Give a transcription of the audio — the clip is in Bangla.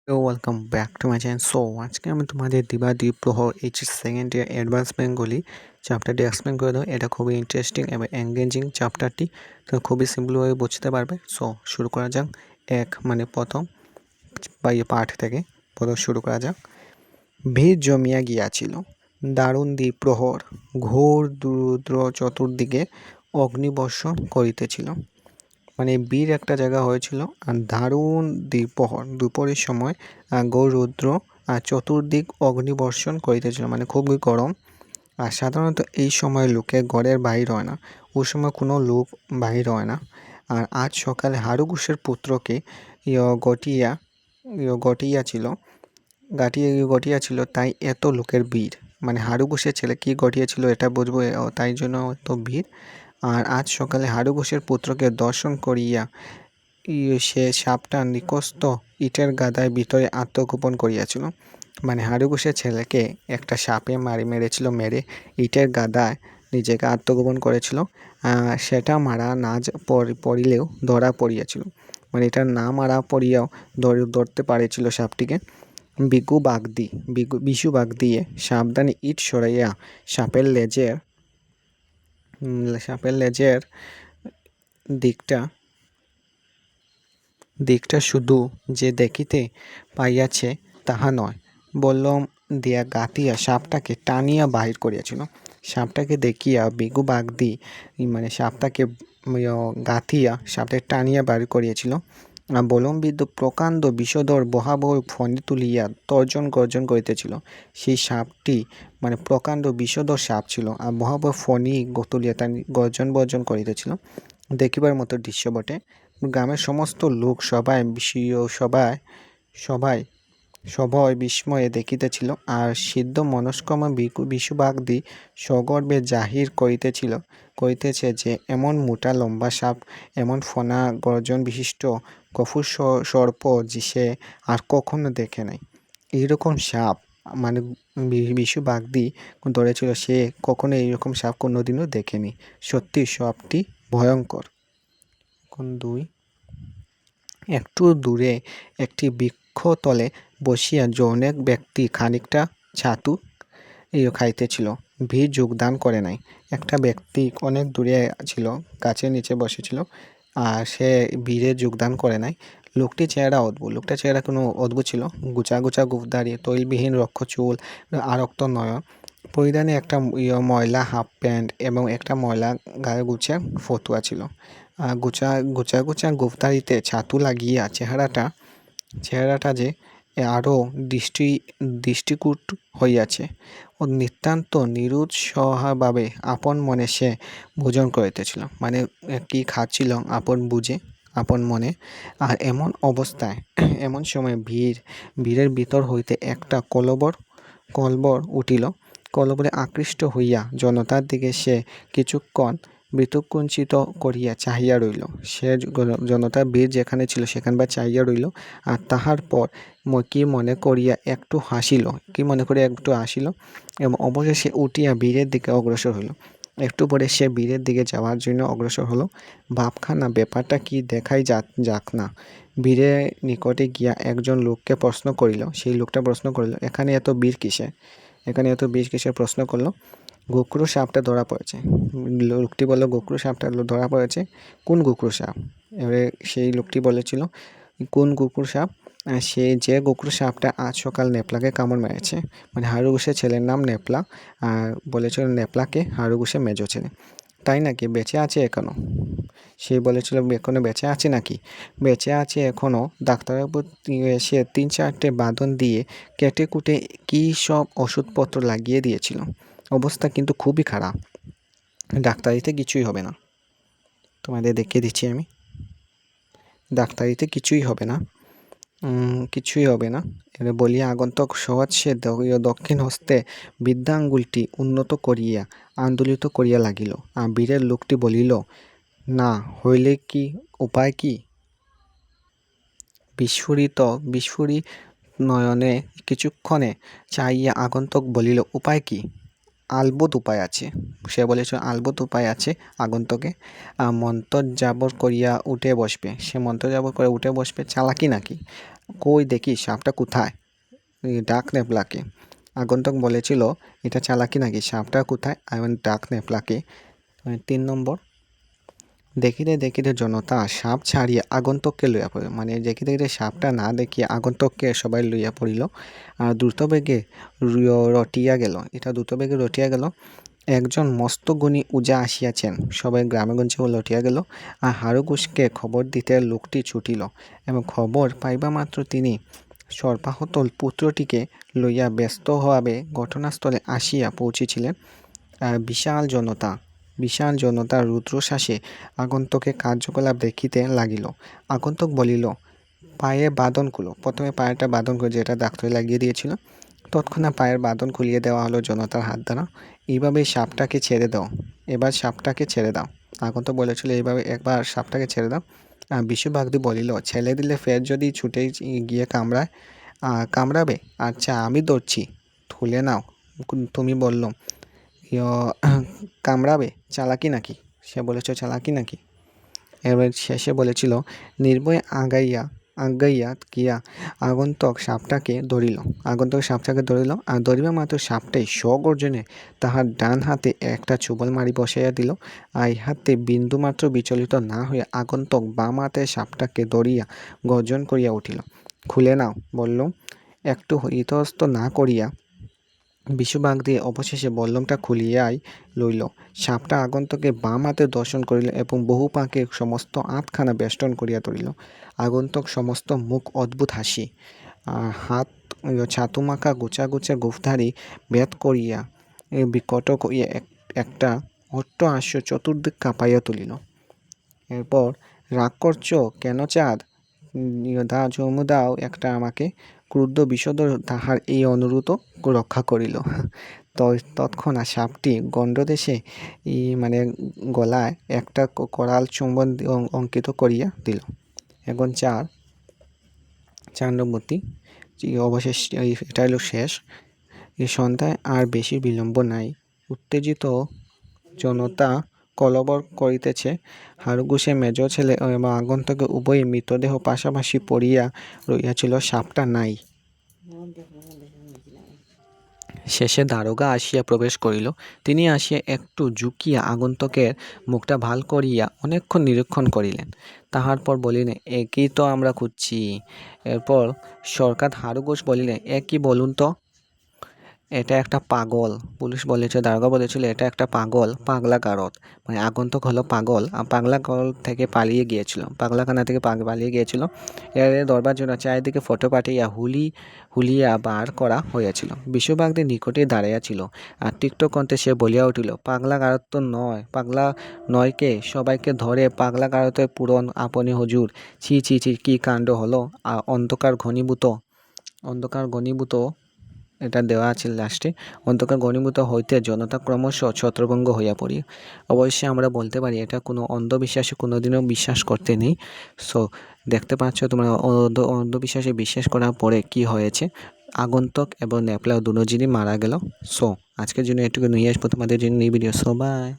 Welcome back to my channel. আজকে আমি তোমাদের দিবাদ্বীপ প্রহর HS second year advance Bengali চ্যাপ্টারটি এক্সপ্লেন করে দেবো। এটা খুবই ইন্টারেস্টিং এবং এঙ্গেজিং চ্যাপ্টারটি, তো খুবই সিম্পলভাবে বুঝতে পারবে। শুরু করা যাক। প্রথম পার্ট থেকে শুরু করা যাক। ভিড় জমিয়া গিয়াছিল, দারুণ দ্বিপ্রহর, ঘোর রুদ্র চতুর্দিকে অগ্নিবর্ষণ করিতেছিল। বীর একটা জায়গা হয়েছিল আর দারুণ দুপুরের সময় ঘোর রৌদ্র আর চতুর্দিক অগ্নিবর্ষণ করিতেছিল, খুবই গরম। আর সাধারণত এই সময় লোকে ঘরের বাহির হয় না, ওই সময় কোনো লোক বাহির হয় না। আর আজ সকালে হারুঘোষের পুত্রকে গটিয়াছিল, তাই এত লোকের ভিড়। হারুঘোষের ছেলে কি গটিয়েছিল এটা বুঝবো, তাই জন্য এত ভিড়। আর আজ সকালে হারুঘোষের পুত্রকে দর্শন করিয়া সে সাপটা নিকস্ত ইটের গাদায় ভিতরে আত্মগোপন করিয়াছিল। হারুঘোষের ছেলেকে একটা সাপে মেরেছিল, মেরে ইটের গাদায় নিজেকে আত্মগোপন করেছিল। সেটা মারা না পড়িলেও ধরা পড়িয়াছিল, এটা না মারা পড়িয়াও ধরতে পারেছিল সাপটিকে। বিশু বাগ দিয়ে সাবধানে ইট সরাইয়া সাপের লেজের দিকটা শুধু যে দেখিতে পাইয়াছে তাহা নয়, বল্লম দিয়া গাতিয়া সাপটাকে টানিয়া বাহির করিয়াছিল। সাপটাকে দেখিয়া বিগু বাগদি সাপটাকে গাথিয়া সাপটাকে টানিয়া বাহির করিয়াছিল। বলম্বিদ্ধ প্রকাণ্ড বিষধর বহাবহ ফণি তুলিয়া তর্জন গর্জন করিতেছিল। সেই সাপটি প্রকাণ্ড বিষধর সাপ ছিল, আর বহাবহ ফণি তুলিয়া তার গর্জন করিতেছিল। দেখিবার মতো দৃশ্য বটে। গ্রামের সমস্ত লোক সবাই বিস্ময়ে দেখিতেছিল। আর সিদ্ধ মনস্কম বিশুবাগদি সগর্বে জাহির করিতেছে যে এমন মোটা লম্বা সাপ, এমন ফনা গর্জন বিশিষ্ট কঠোর সর্প সে আর কখনো দেখে নাই। এইরকম সাপ বিশুবাগদি ধরেছিল, সে কখনো এইরকম সাপ কোনোদিনও দেখেনি। সত্যি সাপটি ভয়ঙ্কর। একটু দূরে একটি বৃক্ষতলে বসিয়া অনেক ব্যক্তি খানিকটা ছাতু খাইতেছিল। ভিড় যোগদান করে নাই। একটা ব্যক্তি অনেক দূরে ছিল, গাছের নিচে বসেছিল, আর সে ভিড়ে যোগদান করে নাই। লোকটার চেহারা কোনো অদ্ভুত ছিল। গুচা গুফদারি, তৈলবিহীন রক্ষ চুল, আরক্ত নয়ন, পরিধানে একটা ময়লা হাফ প্যান্ট এবং একটা ময়লা গায়ে গুছে ফতুয়া ছিল। গুচা গুফদারিতে ছাতু লাগিয়া চেহারাটা যে আরও দৃষ্টিকূট হইয়াছে। ও নিতান্ত নিরুৎসাহভাবে আপন মনে সে ভোজন করিতেছিল, কি খাচ্ছিল আপন মনে। আর এমন অবস্থায় এমন সময় ভিড়ের ভিতর হইতে একটা কলবর উঠিল। কলবরে আকৃষ্ট হইয়া জনতার দিকে সে কিছুক্ষণ বৃথকুঞ্চিত করিয়া চাহিয়া রইল। সে জনতার ভিড় যেখানে ছিল সেখানবার চাহিয়া রইল। আর তাহার পর কি মনে করিয়া একটু হাসিল এবং অবশেষে উঠিয়া বীরের দিকে অগ্রসর হইল। একটু পরে সে বীরের দিকে যাওয়ার জন্য অগ্রসর হলো। ভাবখানা ব্যাপারটা কি দেখাই যাক না। বীরের নিকটে গিয়া একজন লোককে প্রশ্ন করিল। সেই লোকটা প্রশ্ন করিল, এখানে এত বীর কিসের প্রশ্ন করলো। গোখরো সাপটা ধরা পড়েছে। লোকটি বলল, গোখরো সাপটা ধরা পড়েছে? কোন গোখরো সাপ? এবারে সেই লোকটি বলেছিল, কোন গোখরো সাপ? যে গোখরো সাপটা আজ সকাল নেপলাকে কামড় মেরেছে। হারুঘোষের ছেলের নাম নেপলা। আর বলেছিল নেপলাকে হারুঘোষের মেজ ছেলে। তাই নাকি? বেঁচে আছে এখনো? সে বলেছিল, এখনো বেঁচে আছে নাকি? বেঁচে আছে এখনো। ডাক্তারবাবু এসে 3-4টে বাঁধন দিয়ে কেটে কুটে কী সব ওষুধপত্র লাগিয়ে দিয়েছিল। অবস্থা কিন্তু খুবই খারাপ। ডাক্তারিতে কিছুই হবে না। তোমাদের দেখিয়ে দিচ্ছি আমি। ডাক্তারিতে কিছুই হবে না। এবার বলিয়া আগন্তক সহজ সে দক্ষিণ হস্তে বৃদ্ধাঙ্গুলটি উন্নত করিয়া আন্দোলিত করিয়া লাগিল। আর বীরের লোকটি বলিল, না হইলে কি উপায় কি? বিস্ফুরিত নয়নে কিছুক্ষণে চাইয়া আগন্তক বলিল, উপায় কি? আলবুত উপায় আছে। সে বলেছিল আলবুত উপায় আছে আগন্তকে। মন্ত্রজাবর করিয়া উঠে বসবে। সে মন্ত্রজাবর করে উঠে বসবে। চালাকি নাকি? কই দেখি সাপটা কোথায়, ডাক নেপলাকে। আগন্তুক বলেছিল এটা চালাকি নাকি, সাপটা কোথায়, এমন ডাক নেপলাকে। 3 নম্বর, দেখিতে দেখিতে জনতা সাপ ছাড়িয়া আগন্তুককে লইয়া পড়িল। মানে দেখিতে দেখিতে সাপটা না দেখিয়া আগন্তুককে সবাই লইয়া পড়িল। আর দ্রুতবেগে রটিয়া গেল, এটা দ্রুতবেগে রটিয়া গেল। একজন মস্ত গুণী উজা আসিয়াছেন, সবাই গ্রামেগঞ্জে লটিয়া গেল। আর হারুঘোষকে খবর দিতে লোকটি ছুটিল, এবং খবর পাইবা মাত্র তিনি সর্বাহত পুত্রটিকে লইয়া ব্যস্তভাবে ঘটনাস্থলে আসিয়া পৌঁছেছিলেন। বিশাল জনতা রুদ্রশ্বাসে আগন্তুকের কার্যকলাপ দেখিতে লাগিল। আগন্তুক বলিল, পায়ে বাঁধন খুলো। প্রথমে পায়েরটা বাঁধন করে, যেটা ডাক্তার লাগিয়ে দিয়েছিল, তৎক্ষণাৎ পায়ের বাঁধন খুলিয়ে দেওয়া হলো জনতার হাত দ্বারা। এইভাবেই সাপটাকে ছেড়ে দাও, এবার সাপটাকে ছেড়ে দাও। আগন্তুক বলেছিল এইভাবে একবার সাপটাকে ছেড়ে দাও। বিশু বাগদি বলিল, ছেড়ে দিলে ফের যদি ছুটে গিয়ে কামড়াবে। আচ্ছা আমি ধরছি, খুলে নাও। তুমি বললো কামড়াবে, চালাকি নাকি? সে বলেছে চালাকি নাকি? এবার শেষে বলেছিল, নির্ভয়ে আগাইয়া গিয়া আগন্তুক সাপটাকে ধরিল। আর ধরিবা মাত্র সাপটাই স্বগর্জনে তাহার ডান হাতে একটা চুবল মারি বসাইয়া দিল। আর হাতে বিন্দুমাত্র বিচলিত না হইয়া আগন্তুক বাম হাতে সাপটাকে ধরিয়া গর্জন করিয়া উঠিল। খুলে নাও বললুম। একটু ইতস্ত না করিয়া বিশু বাগদি অবশেষে বল্লমটা খুলিয়াই লইল। সাপটা আগন্তুকের বাম হাতে দর্শন করিল এবং বহু পাকে সমস্ত আধখানা বেষ্টন করিয়া ধরিল। আগন্তুক সমস্ত মুখ অদ্ভুত হাসি, হাত ছাতুমাখা গোছা গোছা গোফধারী ভেদ করিয়া বিকট করিয়া একটা অট্ট হাস্য চতুর্দিক কাঁপাইয়া তুলিল। এরপর, রাগ করছ কেন চাঁদ, চুমু দাও একটা আমাকে। ক্রুদ্ধ বিষধর তাহার এই অনুরোধ রক্ষা করিল। তৎক্ষণাৎ সাপটি গণ্ডদেশে মানে গলায় একটা করাল চুম্বন অঙ্কিত করিয়া দিল। এখন 4 নম্বরটি অবশেষ, এটা হলো শেষ। এই সন্ধ্যায় আর বেশি বিলম্ব নাই। উত্তেজিত জনতা কলবর করিতেছে। হারুঘোষের মেজ ছেলে এবং আগন্তুকের উভয়ই মৃতদেহ পাশাপাশি পড়িয়া রহিয়াছিল, সাপটা নাই। শেষে দারোগা আসিয়া প্রবেশ করিল। তিনি আসিয়া একটু ঝুঁকিয়া আগন্তুকের মুখটা ভাল করিয়া অনেকক্ষণ নিরীক্ষণ করিলেন। তাহার পর বলিলেন, একেই তো আমরা খুঁজছি। এরপর সরকার হারুঘোষ বলিলেন, এ কি বলুন তো? এটা একটা পাগল। পুলিশ বলেছে, দারোগা বলেছিল এটা একটা পাগল, পাগলা গারদ। মানে আগন্তুক হলো পাগল, আর পাগলা গারদ থেকে পালিয়ে গিয়েছিল, পাগলাখানা থেকে পালিয়ে গিয়েছিল। এর ধরবার জন্য চারিদিকে ফটো পাঠিয়ে হুলিয়া বার করা হইয়াছিল। বিশু বাগদির নিকটে দাঁড়াইয়া ছিল, আর তিক্ত কণ্ঠে সে বলিয়া উঠিল, পাগলা গারদ তো নয়, পাগলা নয় কে, সবাইকে ধরে পাগলা গারদে পূরণ আপনি হুজুর। ছি ছি ছি, কি কাণ্ড হলো। অন্ধকার ঘনীভূত এটা দেওয়া আছে লাস্টে। অন্ধকার ঘনীভূত হইতে জনতা ক্রমশ ছত্রভঙ্গ হইয়া পড়ি। অবশ্যই আমরা বলতে পারি এটা কোনো অন্ধবিশ্বাসে কোনোদিনও বিশ্বাস করতে নেই। সো দেখতে পাচ্ছ তোমরা অন্ধবিশ্বাসে বিশ্বাস করার পরে কি হয়েছে, আগন্তুক এবং নেপলা দুজনই মারা গেল। সো আজকের জন্য এটুকু নিয়ে আসবো তোমাদের জন্য এই ভিডিও। So by.